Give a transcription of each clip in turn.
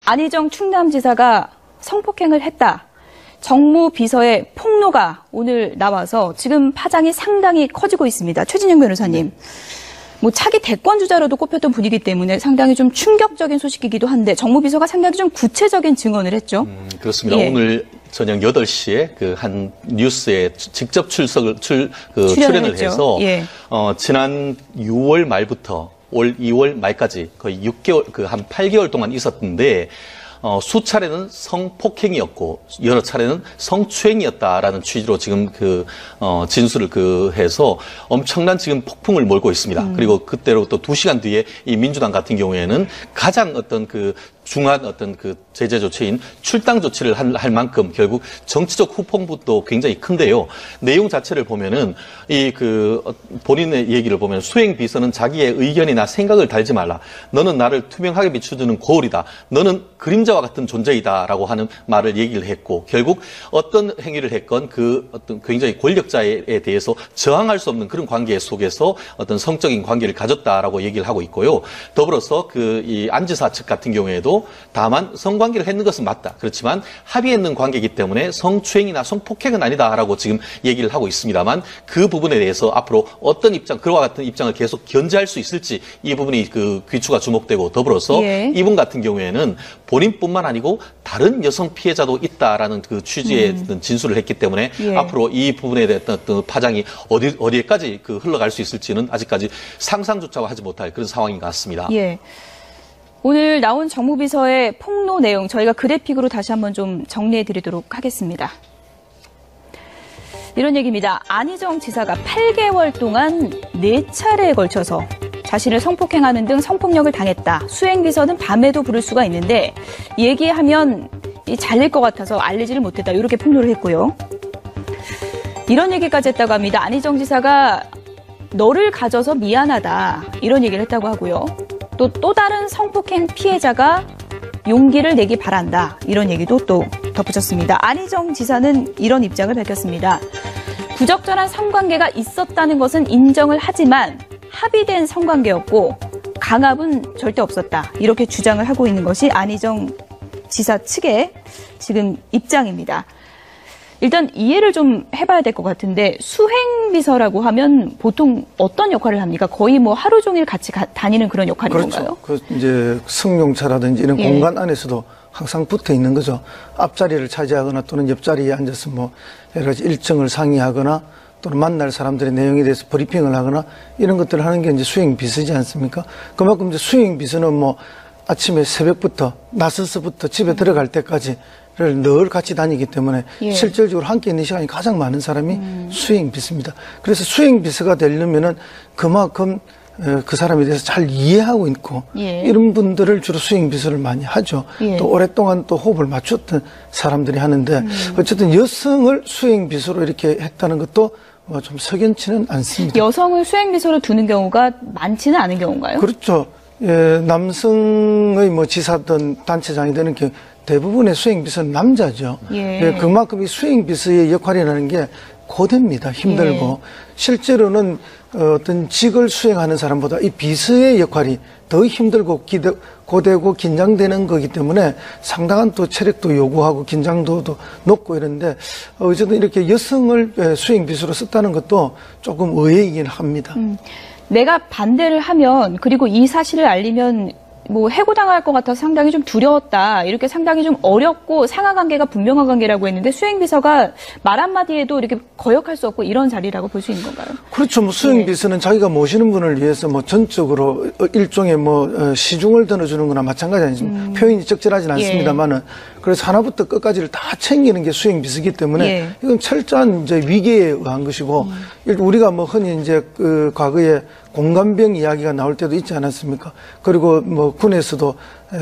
안희정 충남지사가 성폭행을 했다. 정무비서의 폭로가 오늘 나와서 지금 파장이 상당히 커지고 있습니다. 최진영 변호사님. 뭐 차기 대권주자로도 꼽혔던 분이기 때문에 상당히 좀 충격적인 소식이기도 한데 정무비서가 상당히 좀 구체적인 증언을 했죠. 그렇습니다. 예. 오늘 저녁 8시에 그 한 뉴스에 직접 출연을 해서 예. 지난 6월 말부터 올 2월 말까지 거의 6개월, 한 8개월 동안 있었는데 수차례는 성폭행이었고 여러 차례는 성추행이었다라는 취지로 지금 진술을 해서 엄청난 지금 폭풍을 몰고 있습니다. 그리고 그때로부터 2시간 뒤에 이 민주당 같은 경우에는 가장 중한 제재 조치인 출당 조치를 할 만큼 결국 정치적 후폭도 굉장히 큰데요. 내용 자체를 보면은 본인의 얘기를 보면 수행 비서는 자기의 의견이나 생각을 달지 말라. 너는 나를 투명하게 비춰주는 거울이다. 너는 그림자와 같은 존재이다라고 하는 말을 얘기를 했고 결국 어떤 행위를 했건 어떤 굉장히 권력자에 대해서 저항할 수 없는 그런 관계 속에서 어떤 성적인 관계를 가졌다라고 얘기를 하고 있고요. 더불어서 이 안지사 측 같은 경우에도 다만 성관계를 했는 것은 맞다. 그렇지만 합의했는 관계이기 때문에 성추행이나 성폭행은 아니다라고 지금 얘기를 하고 있습니다만 그 부분에 대해서 앞으로 어떤 그와 같은 입장을 계속 견제할 수 있을지 이 부분이 귀추가 주목되고 더불어서 예. 이분 같은 경우에는 본인뿐만 아니고 다른 여성 피해자도 있다라는 취지의 진술을 했기 때문에 예. 앞으로 이 부분에 대한 어떤 파장이 어디에까지 흘러갈 수 있을지는 아직까지 상상조차 하지 못할 그런 상황인 것 같습니다. 예. 오늘 나온 정무비서의 폭로 내용 저희가 그래픽으로 다시 한번 좀 정리해 드리도록 하겠습니다. 이런 얘기입니다. 안희정 지사가 8개월 동안 4차례에 걸쳐서 자신을 성폭행하는 등 성폭력을 당했다. 수행비서는 밤에도 부를 수가 있는데 얘기하면 잘릴 것 같아서 알리지를 못했다. 이렇게 폭로를 했고요. 이런 얘기까지 했다고 합니다. 안희정 지사가 너를 가져서 미안하다. 이런 얘기를 했다고 하고요. 또 다른 성폭행 피해자가 용기를 내기 바란다. 이런 얘기도 또 덧붙였습니다. 안희정 지사는 이런 입장을 밝혔습니다. 부적절한 성관계가 있었다는 것은 인정을 하지만 합의된 성관계였고 강압은 절대 없었다. 이렇게 주장을 하고 있는 것이 안희정 지사 측의 지금 입장입니다. 일단 이해를 좀 해봐야 될 것 같은데 수행비서라고 하면 보통 어떤 역할을 합니까? 거의 뭐 하루 종일 같이 다니는 그런 역할인 건가요? 그렇죠. 이제 승용차라든지 이런 예. 공간 안에서도 항상 붙어 있는 거죠. 앞자리를 차지하거나 또는 옆자리에 앉아서 여러 가지 일정을 상의하거나 또는 만날 사람들의 내용에 대해서 브리핑을 하거나 이런 것들을 하는 게 이제 수행비서지 않습니까? 그만큼 이제 수행비서는 아침에 새벽부터 나서서부터 집에 들어갈 때까지 늘 같이 다니기 때문에 예. 실질적으로 함께 있는 시간이 가장 많은 사람이 수행비서입니다. 그래서 수행비서가 되려면은 그만큼 그 사람에 대해서 잘 이해하고 있고 예. 이런 이런 분들을 주로 수행비서를 많이 하죠. 예. 또 오랫동안 또 호흡을 맞췄던 사람들이 하는데 어쨌든 여성을 수행비서로 이렇게 했다는 것도 좀 석연치는 않습니다. 여성을 수행비서로 두는 경우가 많지는 않은 경우인가요? 그렇죠. 예, 남성의 지사든 단체장이 되는 경우 대부분의 수행비서는 남자죠. 예. 예, 그만큼 이 수행비서의 역할이라는 게 고됩니다. 힘들고. 예. 실제로는 어떤 직을 수행하는 사람보다 이 비서의 역할이 더 힘들고 고되고 긴장되는 거기 때문에 상당한 또 체력도 요구하고 긴장도도 높고 이런데 어쨌든 이렇게 여성을 수행비서로 썼다는 것도 조금 의외이긴 합니다. 내가 반대를 하면 그리고 이 사실을 알리면 해고당할 것 같아서 상당히 좀 두려웠다. 이렇게 상당히 좀 어렵고 상하관계가 분명한 관계라고 했는데 수행비서가 말 한마디에도 이렇게 거역할 수 없고 이런 자리라고 볼 수 있는 건가요? 그렇죠. 수행비서는 자기가 모시는 분을 위해서 전적으로 일종의 시중을 던져주는 거나 마찬가지 아니지만 표현이 적절하진 않습니다만은 그래서 하나부터 끝까지를 다 챙기는 게 수행비서이기 때문에 이건 철저한 위계에 의한 것이고 우리가 흔히 과거에 공감병 이야기가 나올 때도 있지 않았습니까? 그리고 군에서도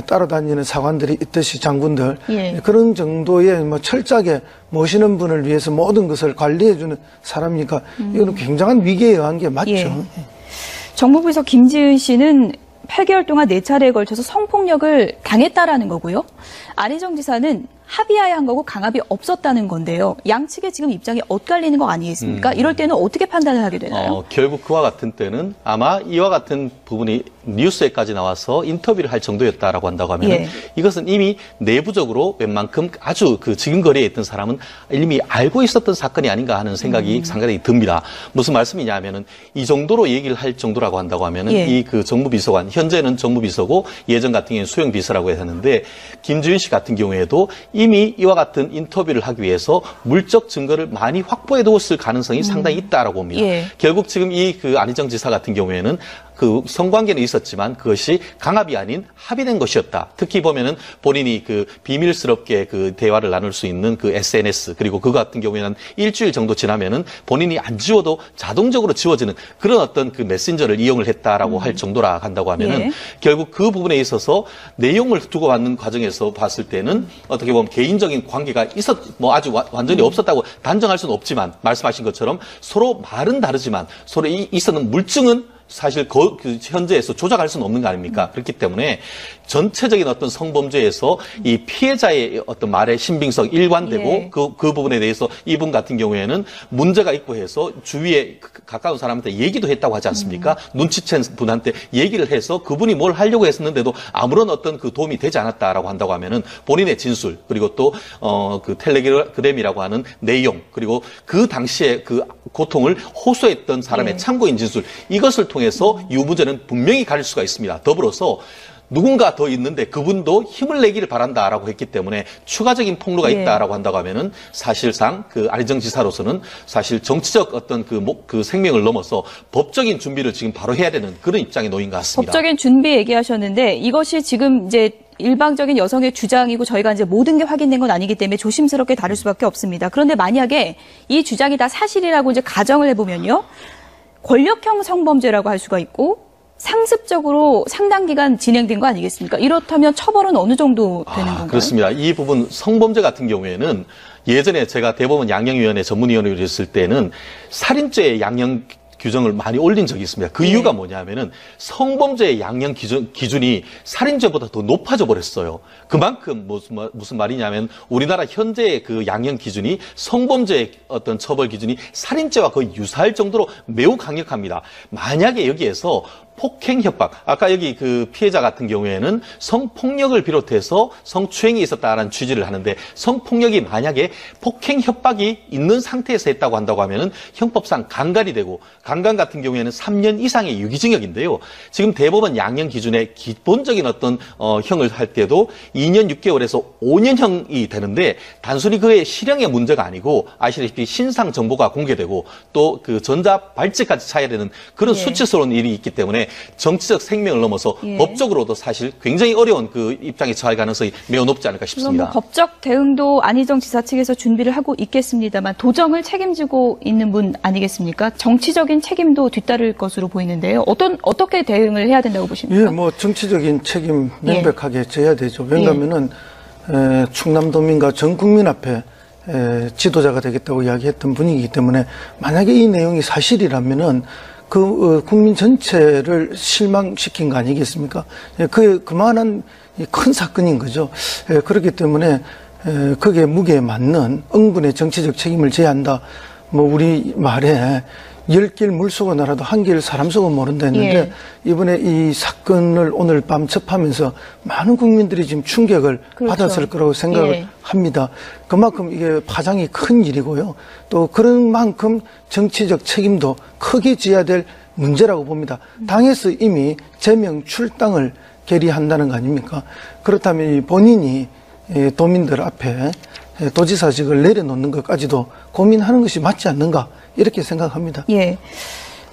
따라다니는 사관들이 있듯이 장군들 그런 정도의 철저하게 모시는 분을 위해서 모든 것을 관리해주는 사람이니까 이거는 굉장한 위계에 의한 게 맞죠. 예. 정무부에서 김지은 씨는 8개월 동안 4차례에 걸쳐서 성폭력을 당했다라는 거고요. 안희정 지사는 합의해야 한 거고 강압이 없었다는 건데요. 양측의 지금 입장이 엇갈리는 거 아니겠습니까? 이럴 때는 어떻게 판단을 하게 되나요? 결국 그와 같은 때는 아마 이와 같은 부분이 뉴스에까지 나와서 인터뷰를 할 정도였다라고 한다고 하면 예. 이것은 이미 내부적으로 웬만큼 아주 그 지금 거리에 있던 사람은 이미 알고 있었던 사건이 아닌가 하는 생각이 상당히 듭니다. 무슨 말씀이냐 하면은 이 정도로 얘기를 할 정도라고 한다고 하면은 예. 이 그 정무비서관, 현재는 정무비서고 예전 같은 경우에는 수영비서라고 했는데 김주인 씨 같은 경우에도 이미 이와 같은 인터뷰를 하기 위해서 물적 증거를 많이 확보해 두었을 가능성이 상당히 있다라고 봅니다. 예. 결국 지금 이 그 안희정 지사 같은 경우에는 그 성관계는 있었지만 그것이 강압이 아닌 합의된 것이었다. 특히 보면은 본인이 그 비밀스럽게 그 대화를 나눌 수 있는 그 SNS 그리고 그거 같은 경우에는 일주일 정도 지나면은 본인이 안 지워도 자동적으로 지워지는 그런 어떤 그 메신저를 이용을 했다라고 할 정도라 한다고 하면은 예. 결국 그 부분에 있어서 내용을 주고받는 과정에서 봤을 때는 어떻게 보면 개인적인 관계가 뭐 아주 완전히 없었다고 단정할 수는 없지만 말씀하신 것처럼 서로 말은 다르지만 서로 있었는 물증은 사실 그 현재에서 조작할 수는 없는 거 아닙니까? 그렇기 때문에 전체적인 어떤 성범죄에서 이 피해자의 어떤 말의 신빙성 일관되고 예. 그 부분에 대해서 이분 같은 경우에는 문제가 있고 해서 주위에 가까운 사람한테 얘기도 했다고 하지 않습니까? 눈치챈 분한테 얘기를 해서 그분이 뭘 하려고 했었는데도 아무런 어떤 그 도움이 되지 않았다라고 한다고 하면은 본인의 진술 그리고 또 그 텔레그램이라고 하는 내용 그리고 그 당시에 그 고통을 호소했던 사람의 예. 참고인 진술 이것을 통해서 유무죄는 분명히 가릴 수가 있습니다. 더불어서 누군가 더 있는데 그분도 힘을 내기를 바란다라고 했기 때문에 추가적인 폭로가 예. 있다라고 한다고 하면은 사실상 그 안희정 지사로서는 사실 정치적 어떤 그 생명을 넘어서 법적인 준비를 지금 바로 해야 되는 그런 입장에 놓인 것 같습니다. 법적인 준비 얘기하셨는데 이것이 지금 이제 일방적인 여성의 주장이고 저희가 이제 모든 게 확인된 건 아니기 때문에 조심스럽게 다룰 수밖에 없습니다. 그런데 만약에 이 주장이 다 사실이라고 이제 가정을 해보면요. 권력형 성범죄라고 할 수가 있고 상습적으로 상당 기간 진행된 거 아니겠습니까? 이렇다면 처벌은 어느 정도 되는 건가요? 그렇습니다. 이 부분 성범죄 같은 경우에는 예전에 제가 대법원 양형위원회 전문위원회를 했을 때는 살인죄의 양형 규정을 많이 올린 적이 있습니다. 그 이유가 뭐냐면은 성범죄의 양형 기준이 살인죄보다 더 높아져 버렸어요. 그만큼 무슨 말이냐면 우리나라 현재의 그 양형 기준이 성범죄의 어떤 처벌 기준이 살인죄와 거의 유사할 정도로 매우 강력합니다. 만약에 여기에서 폭행 협박, 아까 여기 그 피해자 같은 경우에는 성폭력을 비롯해서 성추행이 있었다는 취지를 하는데 성폭력이 만약에 폭행 협박이 있는 상태에서 했다고 한다고 하면은 형법상 강간이 되고 강간 같은 경우에는 3년 이상의 유기징역인데요. 지금 대법원 양형 기준의 기본적인 어떤 형을 할 때도 2년 6개월에서 5년형이 되는데 단순히 그의 실형의 문제가 아니고 아시다시피 신상 정보가 공개되고 또 그 전자 발찌까지 차야 되는 그런 예. 수치스러운 일이 있기 때문에 정치적 생명을 넘어서 예. 법적으로도 사실 굉장히 어려운 그 입장에 처할 가능성이 매우 높지 않을까 물론 싶습니다. 뭐 법적 대응도 안희정 지사 측에서 준비를 하고 있겠습니다만 도정을 책임지고 있는 분 아니겠습니까? 정치적인 책임도 뒤따를 것으로 보이는데요. 어떻게 대응을 해야 된다고 보십니까? 예, 뭐 정치적인 책임 명백하게 져야 되죠. 왜냐하면은 충남도민과 전 국민 앞에 지도자가 되겠다고 이야기했던 분이기 때문에 만약에 이 내용이 사실이라면은 국민 전체를 실망시킨 거 아니겠습니까? 그만한 큰 사건인 거죠. 그렇기 때문에 거기에 무게에 맞는 응분의 정치적 책임을 져야 한다. 뭐 우리 말에 10길 물속은 알아도 한 길 사람 속은 모른다 했는데 예. 이번에 이 사건을 오늘 밤 접하면서 많은 국민들이 지금 충격을 그렇죠. 받았을 거라고 생각을 예. 합니다. 그만큼 이게 파장이 큰 일이고요. 또 그런 만큼 정치적 책임도 크게 져야 될 문제라고 봅니다. 당에서 이미 제명 출당을 결의한다는 거 아닙니까? 그렇다면 이 본인이 도민들 앞에 도지사직을 내려놓는 것까지도 고민하는 것이 맞지 않는가 이렇게 생각합니다. 예.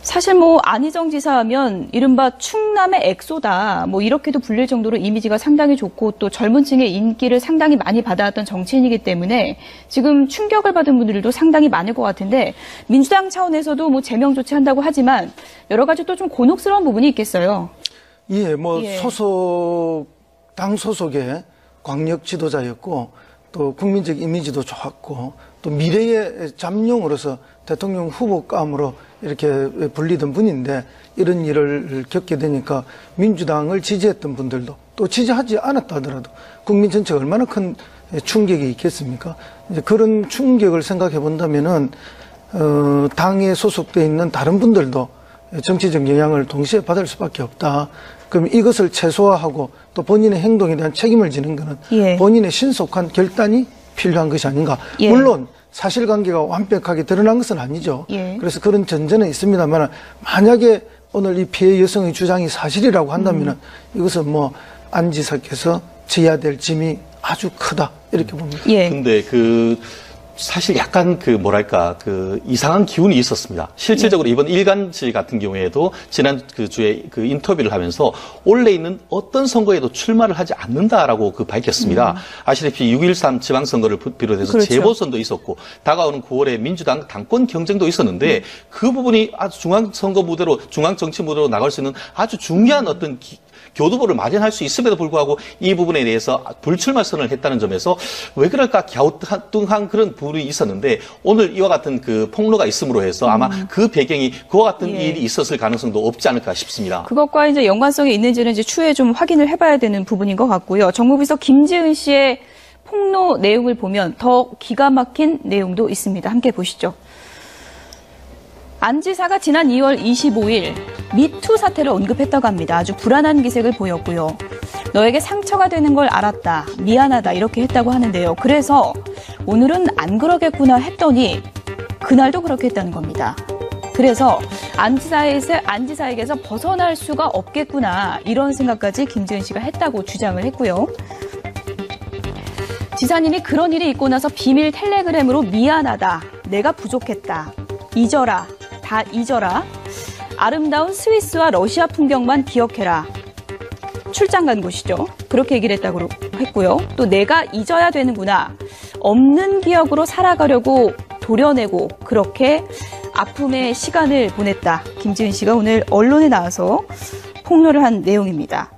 사실 뭐 안희정 지사하면 이른바 충남의 엑소다 뭐 이렇게도 불릴 정도로 이미지가 상당히 좋고 또 젊은 층의 인기를 상당히 많이 받아왔던 정치인이기 때문에 지금 충격을 받은 분들도 상당히 많을 것 같은데 민주당 차원에서도 뭐 제명 조치한다고 하지만 여러 가지 또 좀 곤혹스러운 부분이 있겠어요. 예, 뭐 예. 당 소속의 광역 지도자였고 또 국민적 이미지도 좋았고 또 미래의 잠룡으로서 대통령 후보감으로 이렇게 불리던 분인데 이런 일을 겪게 되니까 민주당을 지지했던 분들도 또 지지하지 않았다 하더라도 국민 전체가 얼마나 큰 충격이 있겠습니까? 이제 그런 충격을 생각해 본다면은 당에 소속돼 있는 다른 분들도 정치적 영향을 동시에 받을 수밖에 없다. 그럼 이것을 최소화하고 또 본인의 행동에 대한 책임을 지는 것은 예. 본인의 신속한 결단이 필요한 것이 아닌가. 예. 물론 사실관계가 완벽하게 드러난 것은 아니죠. 예. 그래서 그런 전제는 있습니다만 만약에 오늘 이 피해 여성의 주장이 사실이라고 한다면 이것은 뭐 안 지사께서 져야 될 짐이 아주 크다 이렇게 봅니다. 예. 근데 사실 약간 뭐랄까, 이상한 기운이 있었습니다. 실질적으로 이번 일간지 같은 경우에도 지난 주에 인터뷰를 하면서 원래 있는 어떤 선거에도 출마를 하지 않는다라고 밝혔습니다. 아시다시피 6.13 지방선거를 비롯해서 그렇죠. 재보선도 있었고, 다가오는 9월에 민주당 당권 경쟁도 있었는데, 그 부분이 아주 중앙선거 무대로, 중앙정치 무대로 나갈 수 있는 아주 중요한 어떤 교두보를 마련할 수 있음에도 불구하고 이 부분에 대해서 불출마 선언을 했다는 점에서 왜 그럴까 갸우뚱한 그런 부분이 있었는데 오늘 이와 같은 폭로가 있음으로 해서 아마 그 배경이 그와 같은 예. 일이 있었을 가능성도 없지 않을까 싶습니다. 그것과 이제 연관성이 있는지는 이제 추후에 좀 확인을 해봐야 되는 부분인 것 같고요. 정무비서 김지은 씨의 폭로 내용을 보면 더 기가 막힌 내용도 있습니다. 함께 보시죠. 안 지사가 지난 2월 25일 미투 사태를 언급했다고 합니다. 아주 불안한 기색을 보였고요. 너에게 상처가 되는 걸 알았다. 미안하다. 이렇게 했다고 하는데요. 그래서 오늘은 안 그러겠구나 했더니 그날도 그렇게 했다는 겁니다. 그래서 안 지사에게서 벗어날 수가 없겠구나. 이런 생각까지 김지은 씨가 했다고 주장을 했고요. 지사님이 그런 일이 있고 나서 비밀 텔레그램으로 미안하다. 내가 부족했다. 잊어라. 다 잊어라. 아름다운 스위스와 러시아 풍경만 기억해라. 출장 간 곳이죠. 그렇게 얘기를 했다고 했고요. 또 내가 잊어야 되는구나. 없는 기억으로 살아가려고 도려내고 그렇게 아픔의 시간을 보냈다. 김지은 씨가 오늘 언론에 나와서 폭로를 한 내용입니다.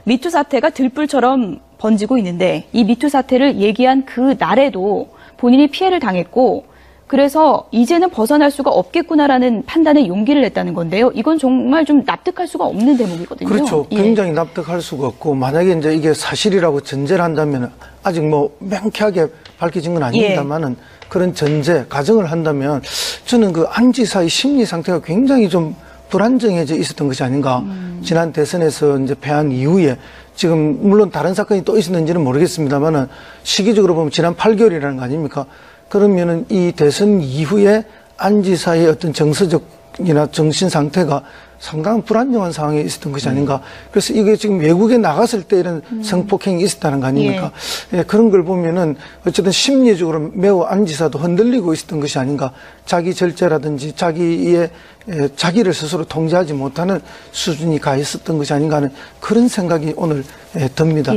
미투 사태가 들불처럼 번지고 있는데 이 미투 사태를 얘기한 그 날에도 본인이 피해를 당했고 그래서 이제는 벗어날 수가 없겠구나라는 판단에 용기를 냈다는 건데요. 이건 정말 좀 납득할 수가 없는 대목이거든요. 그렇죠. 예. 굉장히 납득할 수가 없고 만약에 이제 이게 사실이라고 전제를 한다면 아직 뭐 명쾌하게 밝혀진 건 아닙니다만은 그런 전제 가정을 한다면 저는 안 지사의 심리 상태가 굉장히 좀 불안정해져 있었던 것이 아닌가. 지난 대선에서 이제 패한 이후에 지금 물론 다른 사건이 또 있었는지는 모르겠습니다만은 시기적으로 보면 지난 8개월이라는 거 아닙니까? 그러면은 이 대선 이후에 안 지사의 어떤 정서적이나 정신 상태가 상당히 불안정한 상황에 있었던 것이 아닌가. 그래서 이게 지금 외국에 나갔을 때 이런 성폭행이 있었다는 거 아닙니까? 예, 그런 걸 보면은 어쨌든 심리적으로 매우 안 지사도 흔들리고 있었던 것이 아닌가. 자기 절제라든지 자기를 스스로 통제하지 못하는 수준이 가 있었던 것이 아닌가 하는 그런 생각이 오늘 듭니다.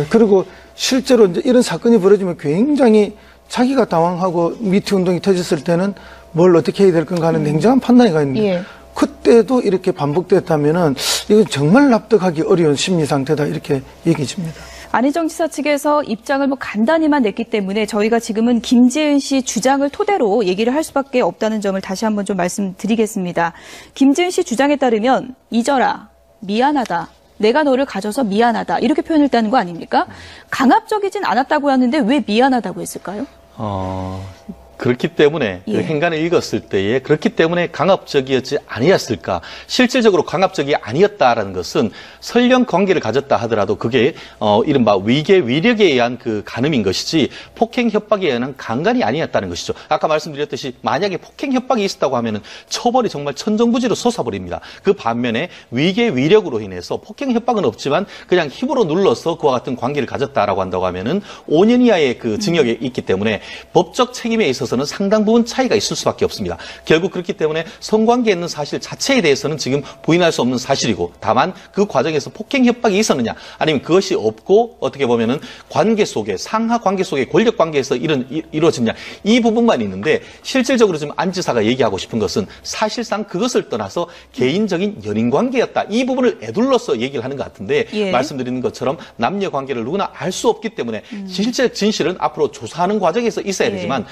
그리고 실제로 이제 이런 사건이 벌어지면 굉장히 자기가 당황하고 미투 운동이 터졌을 때는 뭘 어떻게 해야 될 건가 하는 냉정한 판단이 가 있는데 그때도 이렇게 반복됐다면은 이건 정말 납득하기 어려운 심리 상태다 이렇게 얘기해집니다. 안희정 지사 측에서 입장을 간단히만 냈기 때문에 저희가 지금은 김지은 씨 주장을 토대로 얘기를 할 수밖에 없다는 점을 다시 한번 좀 말씀드리겠습니다. 김지은 씨 주장에 따르면 잊어라, 미안하다. 내가 너를 가져서 미안하다. 이렇게 표현했다는 거 아닙니까? 강압적이진 않았다고 하는데 왜 미안하다고 했을까요? 그렇기 때문에 그 행간을 읽었을 때에 그렇기 때문에 강압적이었지 아니었을까. 실질적으로 강압적이 아니었다라는 것은 설령 관계를 가졌다 하더라도 그게 이른바 위계 위력에 의한 간음인 것이지 폭행 협박에 의한 강간이 아니었다는 것이죠. 아까 말씀드렸듯이 만약에 폭행 협박이 있었다고 하면은 처벌이 정말 천정부지로 솟아버립니다. 그 반면에 위계 위력으로 인해서 폭행 협박은 없지만 그냥 힘으로 눌러서 그와 같은 관계를 가졌다라고 한다고 하면은 5년 이하의 징역에 있기 때문에 법적 책임에 있어서는 상당 부분 차이가 있을 수밖에 없습니다. 결국 그렇기 때문에 성관계에 있는 사실 자체에 대해서는 지금 부인할 수 없는 사실이고 다만 그 과정에서 폭행 협박이 있었느냐 아니면 그것이 없고 어떻게 보면은 관계 속에 상하 관계 속에 권력 관계에서 이루어지느냐 이 부분만 있는데 실질적으로 지금 안 지사가 얘기하고 싶은 것은 사실상 그것을 떠나서 개인적인 연인 관계였다. 이 부분을 애둘러서 얘기를 하는 것 같은데 말씀드리는 것처럼 남녀 관계를 누구나 알 수 없기 때문에 실제 진실은 앞으로 조사하는 과정에서 있어야 되지만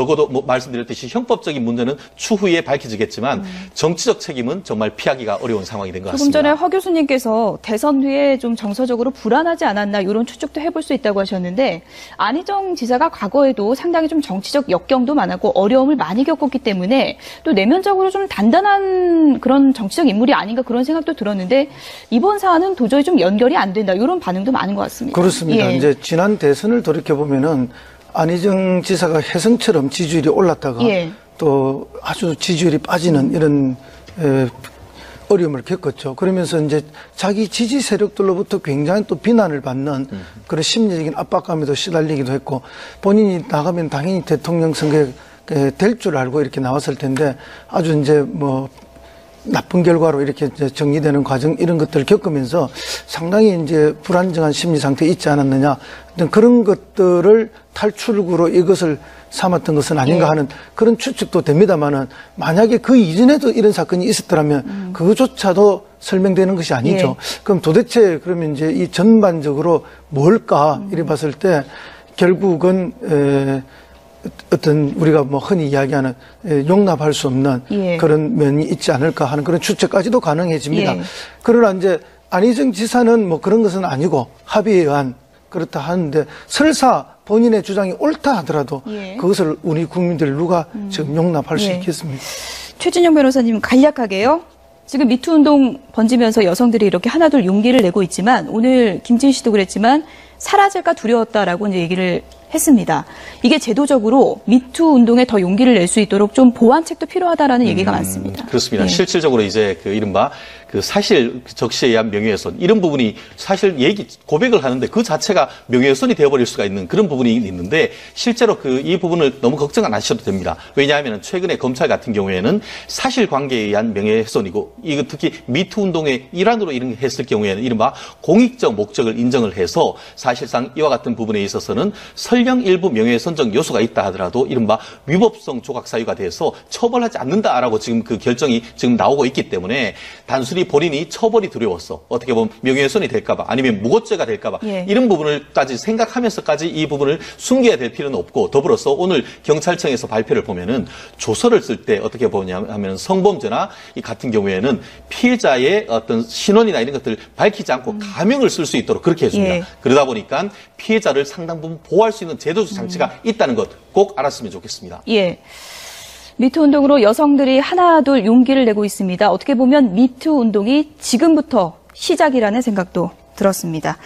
적어도 뭐 말씀드렸듯이 형법적인 문제는 추후에 밝혀지겠지만 정치적 책임은 정말 피하기가 어려운 상황이 된 것 조금 같습니다. 전에 허 교수님께서 대선 뒤에 좀 정서적으로 불안하지 않았나 이런 추측도 해볼 수 있다고 하셨는데 안희정 지사가 과거에도 상당히 좀 정치적 역경도 많았고 어려움을 많이 겪었기 때문에 또 내면적으로 좀 단단한 그런 정치적 인물이 아닌가 그런 생각도 들었는데 이번 사안은 도저히 좀 연결이 안 된다 이런 반응도 많은 것 같습니다. 그렇습니다. 예. 이제 지난 대선을 돌이켜보면은 안희정 지사가 혜성처럼 지지율이 올랐다가 예. 또 아주 지지율이 빠지는 이런 어려움을 겪었죠. 그러면서 이제 자기 지지 세력들로부터 굉장히 또 비난을 받는 그런 심리적인 압박감에도 시달리기도 했고 본인이 나가면 당연히 대통령 선거에 될 줄 알고 이렇게 나왔을 텐데 아주 이제 뭐 나쁜 결과로 이렇게 이제 정리되는 과정 이런 것들을 겪으면서 상당히 이제 불안정한 심리 상태에 있지 않았느냐 그런 것들을 탈출구로 이것을 삼았던 것은 아닌가 하는 그런 추측도 됩니다만은 만약에 그 이전에도 이런 사건이 있었더라면 그것조차도 설명되는 것이 아니죠. 그럼 도대체 그러면 이제 이 전반적으로 뭘까 이래 봤을 때 결국은 어떤 우리가 뭐 흔히 이야기하는 용납할 수 없는 그런 면이 있지 않을까 하는 그런 추측까지도 가능해집니다. 그러나 이제 안희정 지사는 뭐 그런 것은 아니고 합의에 의한 그렇다 하는데 설사 본인의 주장이 옳다 하더라도 그것을 우리 국민들 누가 지금 용납할 수 있겠습니까? 최진영 변호사님 간략하게요. 지금 미투 운동 번지면서 여성들이 이렇게 하나둘 용기를 내고 있지만 오늘 김진 씨도 그랬지만 사라질까 두려웠다라고 이제 얘기를 했습니다. 이게 제도적으로 미투 운동에 더 용기를 낼 수 있도록 좀 보완책도 필요하다라는 얘기가 많습니다. 그렇습니다. 실질적으로 이제 그 이른바 그 사실 적시에 의한 명예훼손 이런 부분이 사실 고백을 하는데 그 자체가 명예훼손이 되어버릴 수가 있는 그런 부분이 있는데 실제로 이 부분을 너무 걱정 안 하셔도 됩니다. 왜냐하면 최근에 검찰 같은 경우에는 사실관계에 의한 명예훼손이고 이거 특히 미투 운동의 일환으로 이런 했을 경우에는 이른바 공익적 목적을 인정을 해서 사실상 이와 같은 부분에 있어서는 설령 일부 명예훼손적 요소가 있다 하더라도 이른바 위법성 조각 사유가 돼서 처벌하지 않는다라고 지금 그 결정이 지금 나오고 있기 때문에 단순히 본인이 처벌이 두려웠어. 어떻게 보면 명예훼손이 될까봐 아니면 무고죄가 될까봐 이런 부분을까지 생각하면서까지 이 부분을 숨겨야 될 필요는 없고 더불어서 오늘 경찰청에서 발표를 보면은 조서를 쓸 때 어떻게 보냐면 성범죄나 이 같은 경우에는 피해자의 어떤 신원이나 이런 것들을 밝히지 않고 가명을 쓸 수 있도록 그렇게 해줍니다. 그러다 보니까 피해자를 상당 부분 보호할 수 있는 제도적 장치가 있다는 것 꼭 알았으면 좋겠습니다. 미투 운동으로 여성들이 하나둘 용기를 내고 있습니다. 어떻게 보면 미투 운동이 지금부터 시작이라는 생각도 들었습니다.